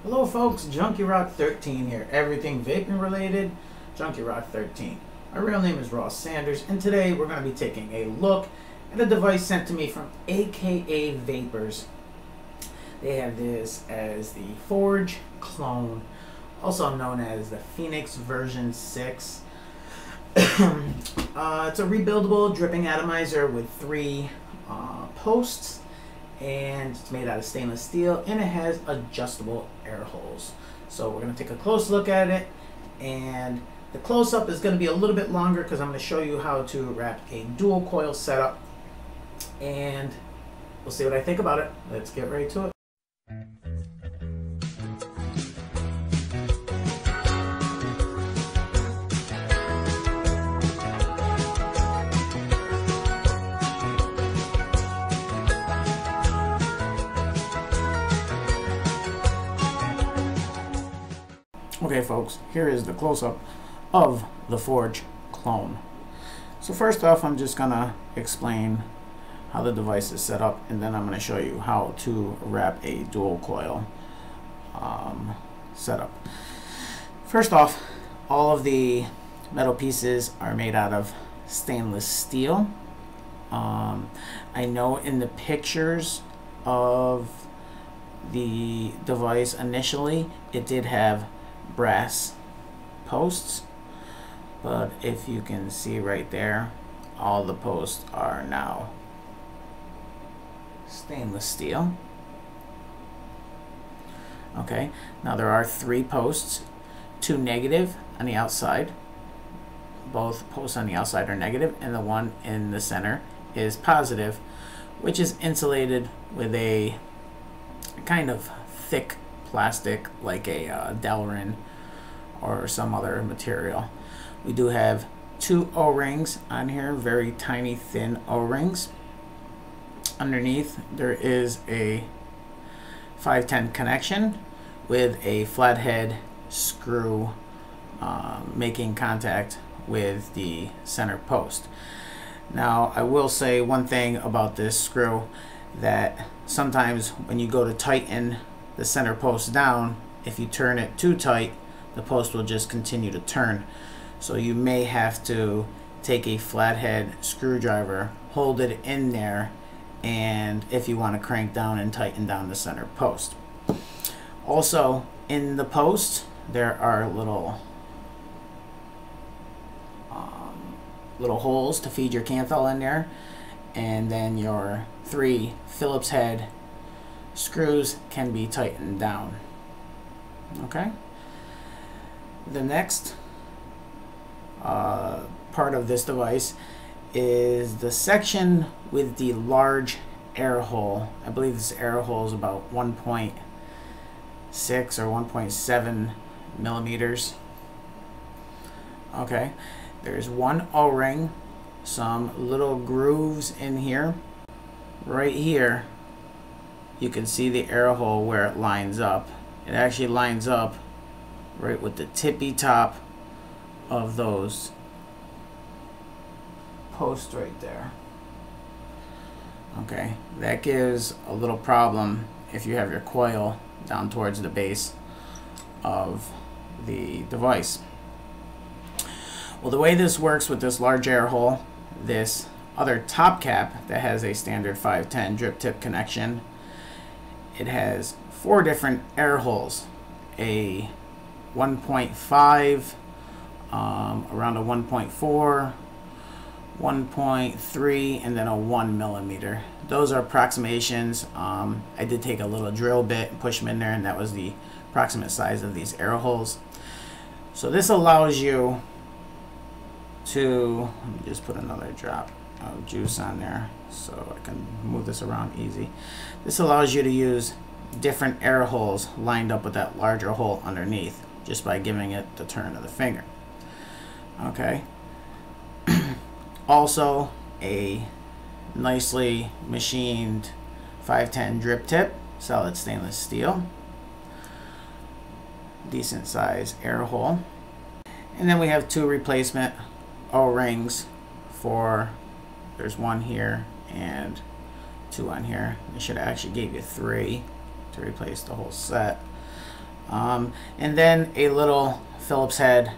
Hello folks, Junkie Rock 13 here. Everything vaping related, Junkie Rock 13. My real name is Ross Sanders, and today we're going to be taking a look at a device sent to me from AKA Vapors. They have this as the Forge clone, also known as the Pheonix V6. It's a rebuildable dripping atomizer with 3 posts, and it's made out of stainless steel, and it has adjustable air holes. So we're going to take a close look at it, and the close-up is going to be a little bit longer because I'm going to show you how to wrap a dual coil setup, and we'll see what I think about it. Let's get right to it. Okay folks, here is the close-up of the Forge clone. So first off, I'm just going to explain how the device is set up, and then I'm going to show you how to wrap a dual coil setup. First off, all of the metal pieces are made out of stainless steel. I know in the pictures of the device initially it did have brass posts, but if you can see right there, all the posts are now stainless steel. Okay, now there are 3 posts, 2 negative on the outside. Both posts on the outside are negative, and the one in the center is positive, which is insulated with a kind of thick plastic like a Delrin or some other material. We do have 2 O-rings on here, very tiny thin O-rings. Underneath there is a 510 connection with a flathead screw making contact with the center post. Now I will say one thing about this screw, that sometimes when you go to tighten the center post down, if you turn it too tight, the post will just continue to turn. So you may have to take a flathead screwdriver, hold it in there, and if you want to crank down and tighten down the center post. Also in the post there are little holes to feed your canthal in there, and then your 3 Phillips head screws can be tightened down. Okay, the next part of this device is the section with the large air hole. I believe this air hole is about 1.6 or 1.7 millimeters. Okay, there's 1 O-ring, some little grooves in here. Right here you can see the air hole where it lines up. It actually lines up right with the tippy top of those posts right there. Okay, that gives a little problem if you have your coil down towards the base of the device. Well, the way this works with this large air hole, this other top cap that has a standard 510 drip tip connection, it has 4 different air holes, a 1.5, around a 1.4, 1.3, and then a 1 millimeter. Those are approximations. I did take a little drill bit and push them in there, and that was the approximate size of these air holes. So this allows you to, let me just put another drop of juice on there so I can move this around easy. This allows you to use different air holes lined up with that larger hole underneath just by giving it the turn of the finger. Okay. Also a nicely machined 510 drip tip, solid stainless steel, decent size air hole, and then we have 2 replacement O-rings for, there's 1 here and 2 on here. They should have actually gave you 3 to replace the whole set. and then a little Phillips head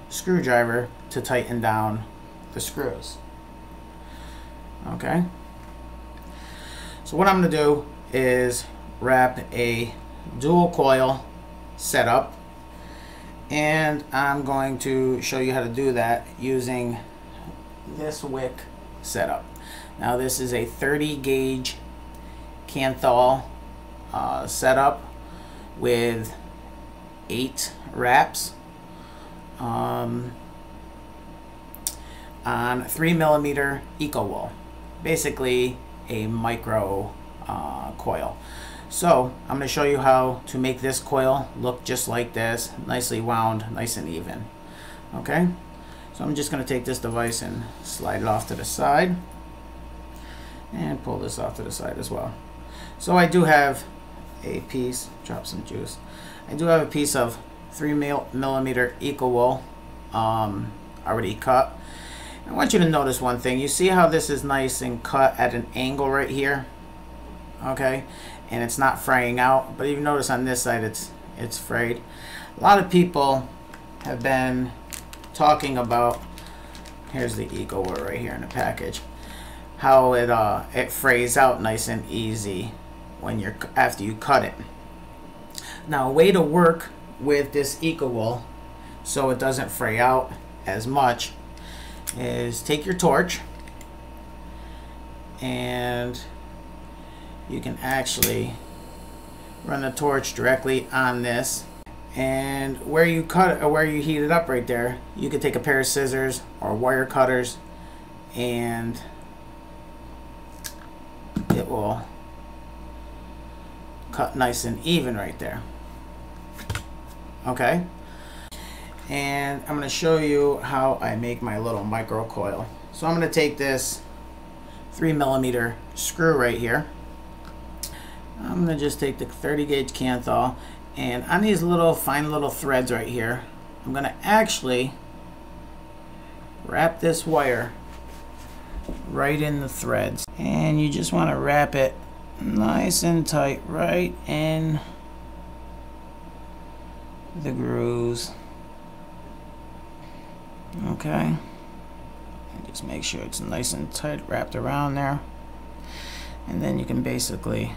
screwdriver to tighten down the screws. Okay, so what I'm going to do is wrap a dual coil setup, and I'm going to show you how to do that using this wick setup. Now this is a 30 gauge Canthal setup with 8 wraps on 3mm eco wool, basically a micro coil. So I'm going to show you how to make this coil look just like this, nicely wound, nice and even. Okay, so I'm just going to take this device and slide it off to the side and pull this off to the side as well. So I do have a piece, drop some juice, I do have a piece of 3mm eco wool already cut. I want you to notice one thing. You see how this is nice and cut at an angle right here? Okay, and it's not fraying out, but you notice on this side it's frayed. A lot of people have been talking about, here's the eco wool right here in the package, how it frays out nice and easy when after you cut it. Now, a way to work with this eco wool so it doesn't fray out as much is take your torch, and you can actually run the torch directly on this, and where you cut it or where you heat it up right there, you can take a pair of scissors or wire cutters and it will cut nice and even right there. Okay, and I'm going to show you how I make my little micro coil. So I'm going to take this 3mm screw right here. I'm going to just take the 30 gauge Canthal, and on these little fine little threads right here, I'm going to actually wrap this wire right in the threads, and you just want to wrap it nice and tight right in the grooves. Okay, and just make sure it's nice and tight wrapped around there, and then you can basically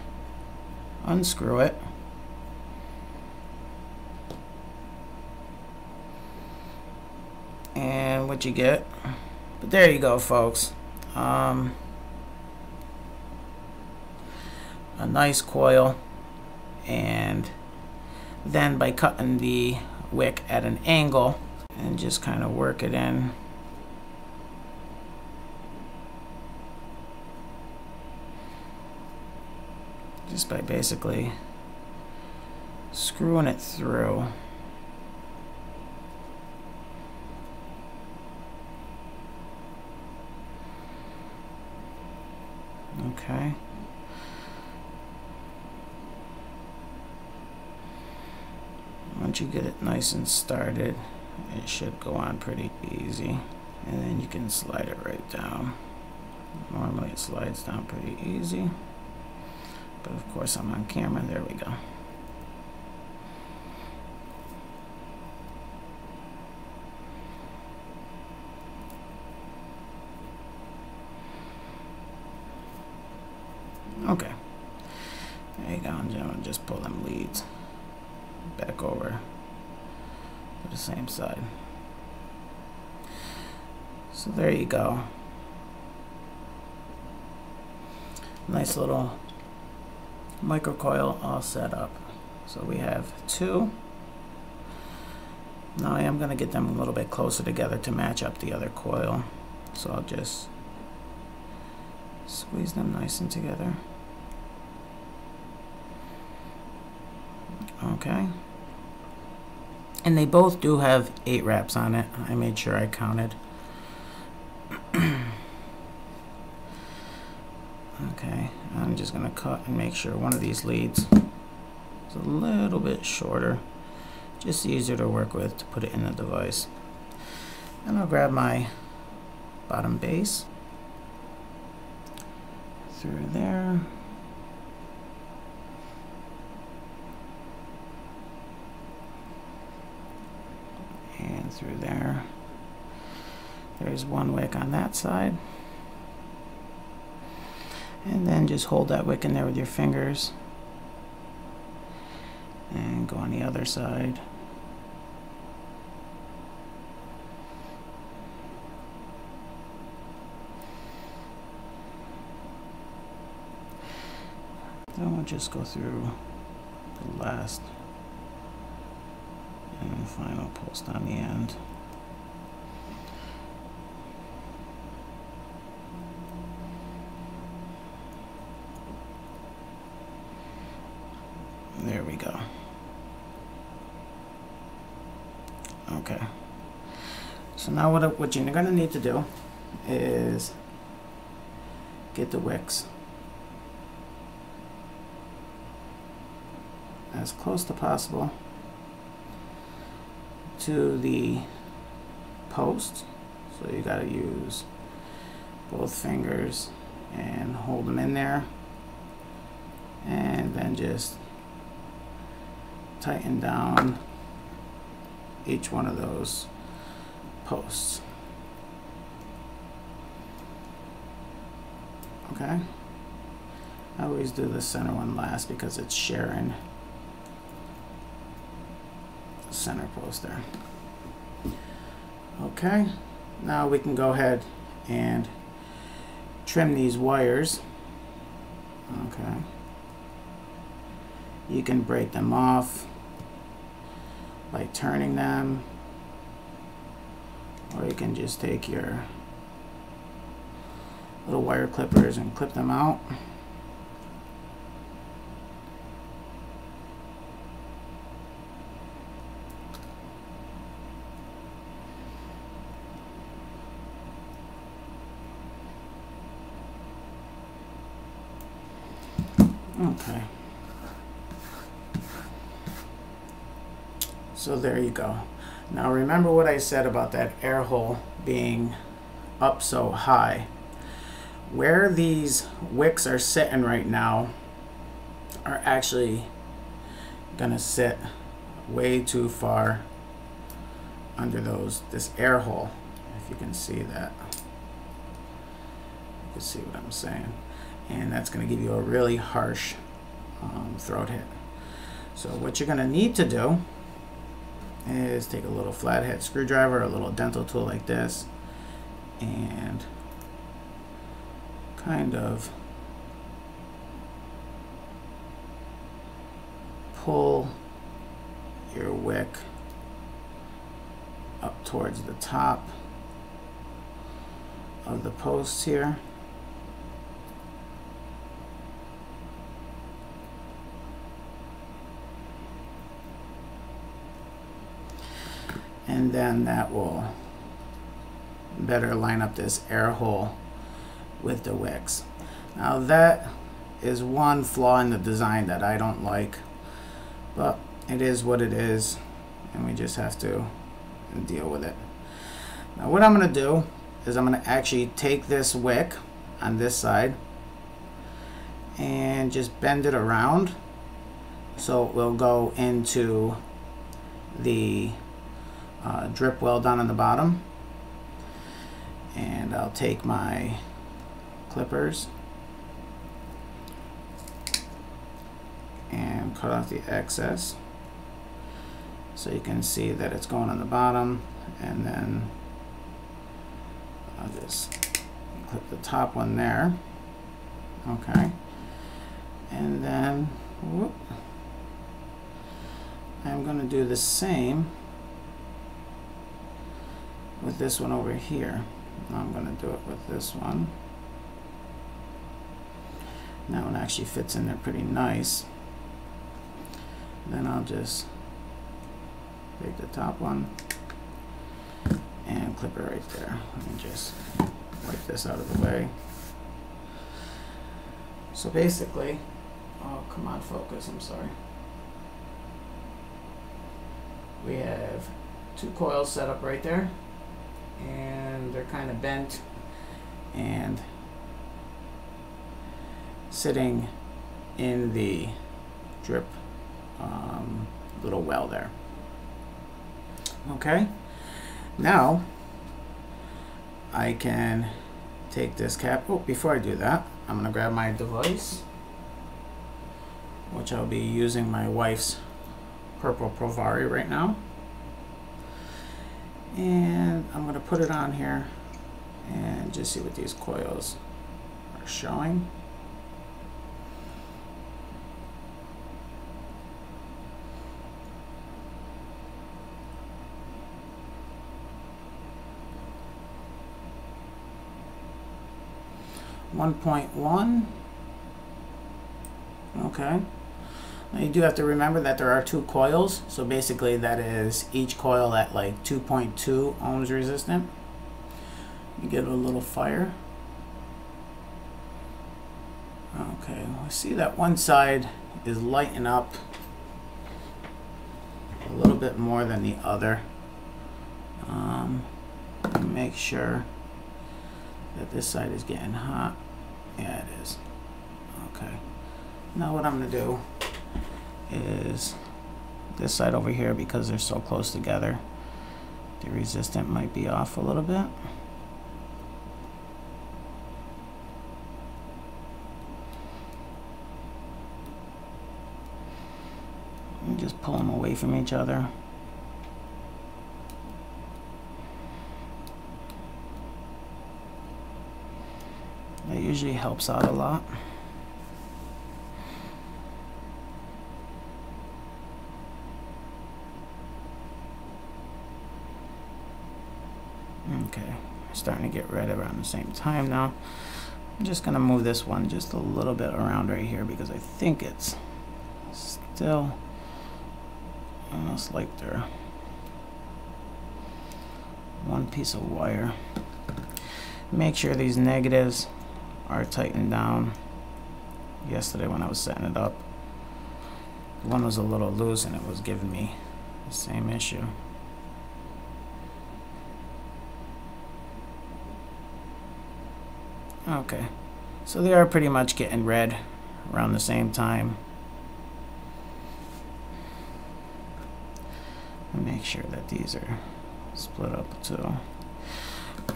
unscrew it, and what you get, but there you go, folks, a nice coil. And then by cutting the wick at an angle and just kind of work it in, just by basically screwing it through. Okay. Once you get it nice and started, it should go on pretty easy, and then you can slide it right down. Normally it slides down pretty easy, but of course I'm on camera. There we go. Okay, there you go, and just pull them leads back over to the same side. So there you go. Nice little microcoil all set up. So we have 2. Now I am going to get them a little bit closer together to match up the other coil. So I'll just squeeze them nice and together. Okay. And they both do have 8 wraps on it. I made sure I counted. Okay, I'm just going to cut and make sure one of these leads is a little bit shorter. Just easier to work with to put it in the device. And I'll grab my bottom base through there. through there. There's one wick on that side. And then just hold that wick in there with your fingers. And go on the other side. Then we'll just go through the last and final post on the end. There we go. Okay. So now what you're going to need to do is get the wicks as close to possible to the post. So you got to use both fingers and hold them in there, and then just tighten down each one of those posts. Okay, I always do the center one last because it's sharing the center post there. Okay, now we can go ahead and trim these wires. Okay, you can break them off by turning them, or you can just take your little wire clippers and clip them out. Okay. So there you go. Now remember what I said about that air hole being up so high. Where these wicks are sitting right now are actually gonna sit way too far under this air hole. If you can see that. You can see what I'm saying. And that's gonna give you a really harsh throat hit. So what you're gonna need to do is take a little flathead screwdriver, a little dental tool like this, and kind of pull your wick up towards the top of the posts here. And then that will better line up this air hole with the wicks. Now that is one flaw in the design that I don't like, but it is what it is, and we just have to deal with it. Now what I'm going to do is I'm going to actually take this wick on this side and just bend it around so it will go into the drip well down on the bottom. And I'll take my clippers and cut off the excess so you can see that it's going on the bottom, and then I'll just clip the top one there. Okay, and then whoop, I'm going to do the same with this one over here. Now I'm going to do it with this one. That one actually fits in there pretty nice. Then I'll just take the top one and clip it right there. Let me just wipe this out of the way. So basically, oh come on, focus, I'm sorry. We have two coils set up right there, and they're kind of bent and sitting in the drip little well there. Okay, Now I can take this cap. Oh, before I do that, I'm going to grab my device, which I'll be using my wife's purple Provari right now. And I'm going to put it on here and just see what these coils are showing. .1. Okay. Now you do have to remember that there are 2 coils, so basically that is each coil at like 2.2 ohms resistant. You get a little fire. Okay, I see that one side is lighting up a little bit more than the other. Make sure that this side is getting hot. Yeah, it is. Okay. Now what I'm going to do is this side over here, because they're so close together, the resistant might be off a little bit. And just pull them away from each other. That usually helps out a lot. Okay, starting to get red around the same time now. I'm just going to move this one just a little bit around right here because I think it's still almost like they're one piece of wire. Make sure these negatives are tightened down. Yesterday when I was setting it up, one was a little loose and it was giving me the same issue. Okay, so they are pretty much getting red around the same time. And make sure that these are split up too.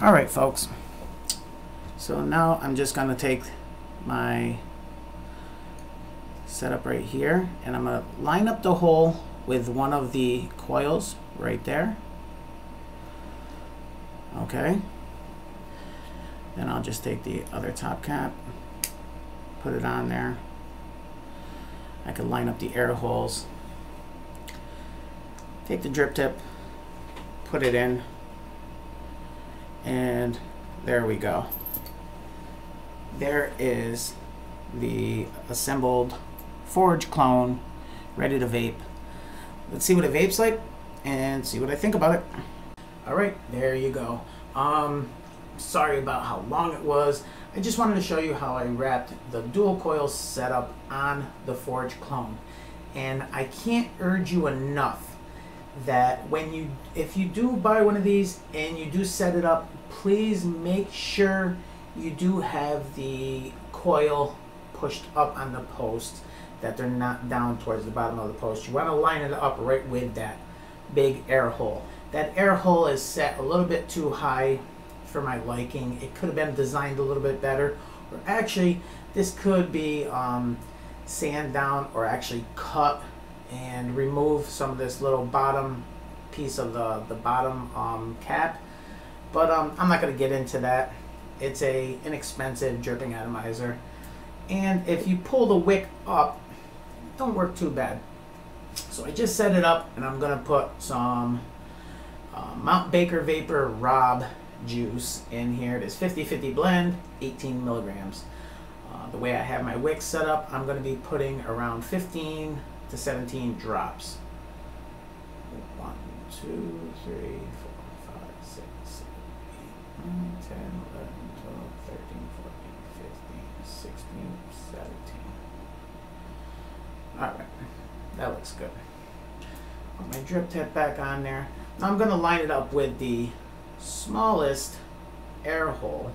All right, folks. So now I'm just going to take my setup right here and I'm going to line up the hole with one of the coils right there. Okay. Then I'll just take the other top cap, put it on there. I can line up the air holes. Take the drip tip, put it in, and there we go. There is the assembled Forge clone ready to vape. Let's see what it vapes like and see what I think about it. All right, there you go. Sorry about how long it was. I just wanted to show you how I wrapped the dual coil setup on the Forge clone. And I can't urge you enough that if you do buy one of these and you do set it up, please make sure you do have the coil pushed up on the post, that they're not down towards the bottom of the post. You want to line it up right with that big air hole. That air hole is set a little bit too high for my liking. It could have been designed a little bit better, or actually this could be sand down or actually cut and remove some of this little bottom piece of the bottom cap, but I'm not going to get into that. It's a inexpensive dripping atomizer, and if you pull the wick up, it don't work too bad. So I just set it up and I'm going to put some Mount Baker Vapor Rob juice in here. It is 50-50 blend, 18 milligrams. The way I have my wick set up, I'm going to be putting around 15 to 17 drops. 1, 2, 3, 4, 5, 6, 7, 8, 9, 10, 11, 12, 13, 14, 15, 16, 17. Alright, that looks good. Put my drip tip back on there. Now I'm going to line it up with the smallest air hole.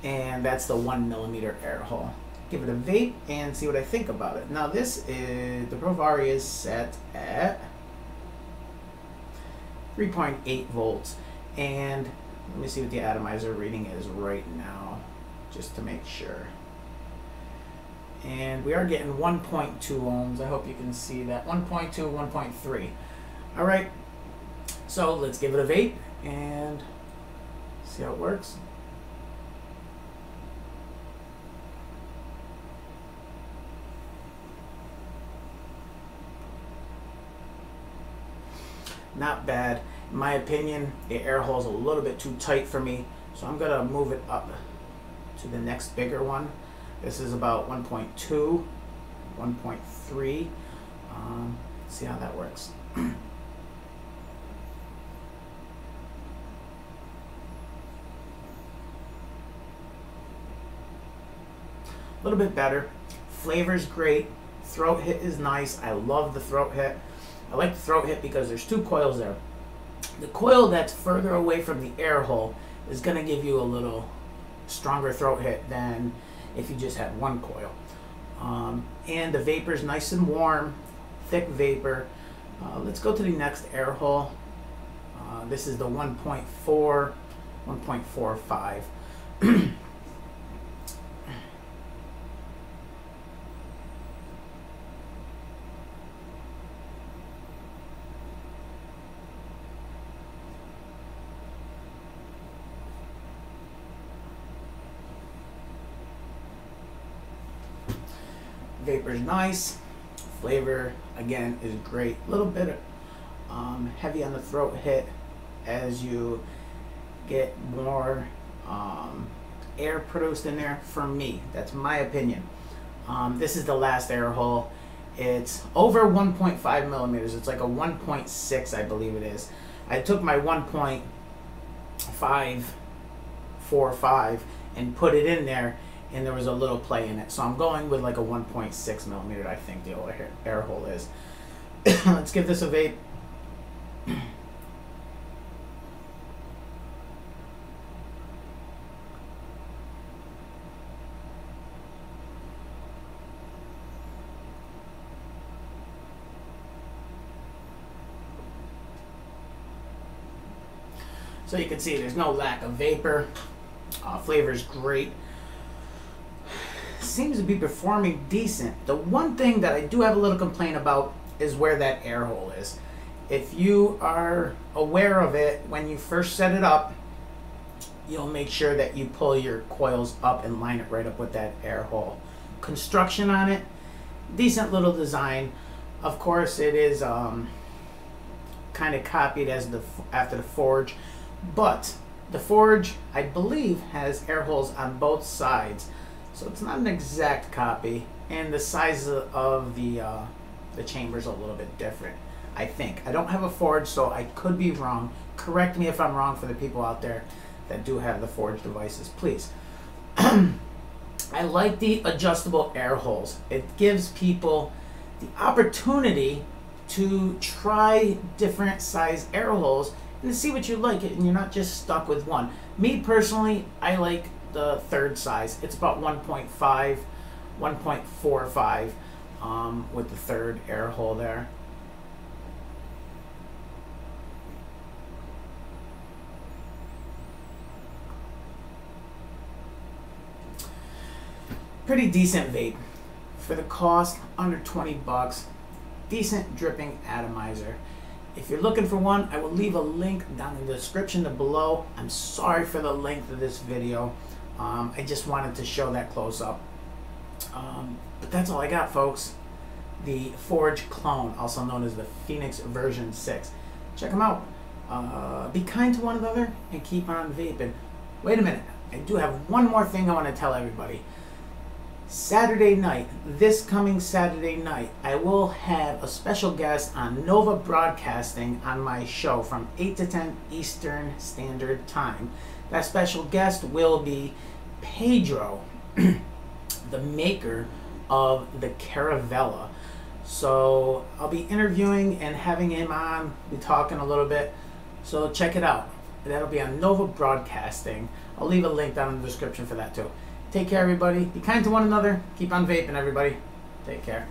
And that's the 1 millimeter air hole. give it a vape, and see what I think about it. Now this is, the Provari is set at 3.8 volts, and let me see what the Atomizer reading is right now, just to make sure. And we are getting 1.2 ohms. I hope you can see that. 1.2, 1.3. All right, so let's give it a vape and see how it works. Not bad. In my opinion, the air hole is a little bit too tight for me, so I'm gonna move it up to the next bigger one. This is about 1.2, 1.3. See how that works. A little bit better. Flavor's great. Throat hit is nice. I love the throat hit. I like the throat hit because there's two coils there. The coil that's further away from the air hole is going to give you a little stronger throat hit than if you just had one coil. And the vapor's nice and warm, thick vapor. Let's go to the next air hole. This is the 1.4, 1.45. Vapor's nice. Flavor again is great. A little bit heavy on the throat hit as you get more air produced in there. For me, that's my opinion. This is the last air hole. It's over 1.5 millimeters. It's like a 1.6, I believe it is. I took my 1.545 and put it in there, and there was a little play in it. So I'm going with like a 1.6 millimeter, I think the old air hole is. Let's give this a vape. So you can see there's no lack of vapor. Flavor's great. Seems to be performing decent. The one thing that I do have a little complaint about is where that air hole is. If you are aware of it when you first set it up, you'll make sure that you pull your coils up and line it right up with that air hole. Construction on it, decent little design. Of course, it is kind of copied as after the Forge, but the Forge, I believe, has air holes on both sides. So it's not an exact copy, and the size of the chamber's a little bit different, I think. I don't have a Forge, so I could be wrong. Correct me if I'm wrong for the people out there that do have the Forge devices, please. I like the adjustable air holes. It gives people the opportunity to try different size air holes and to see what you like, and you're not just stuck with one. Me personally, I like the third size. It's about 1.5, 1.45 with the third air hole there. Pretty decent vape. For the cost, under 20 bucks. Decent dripping atomizer. If you're looking for one, I will leave a link down in the description below. I'm sorry for the length of this video. I just wanted to show that close up. But that's all I got, folks. The Forge clone, also known as the Pheonix version 6. Check them out. Be kind to one another and keep on vaping. Wait a minute. I do have one more thing I want to tell everybody. Saturday night, this coming Saturday night, I will have a special guest on Nova Broadcasting on my show from 8 to 10 Eastern Standard Time. That special guest will be Pedro, the maker of the Caravella. So I'll be interviewing and having him on, be talking a little bit. So check it out. That'll be on Nova Broadcasting. I'll leave a link down in the description for that too. Take care, everybody. Be kind to one another. Keep on vaping, everybody. Take care.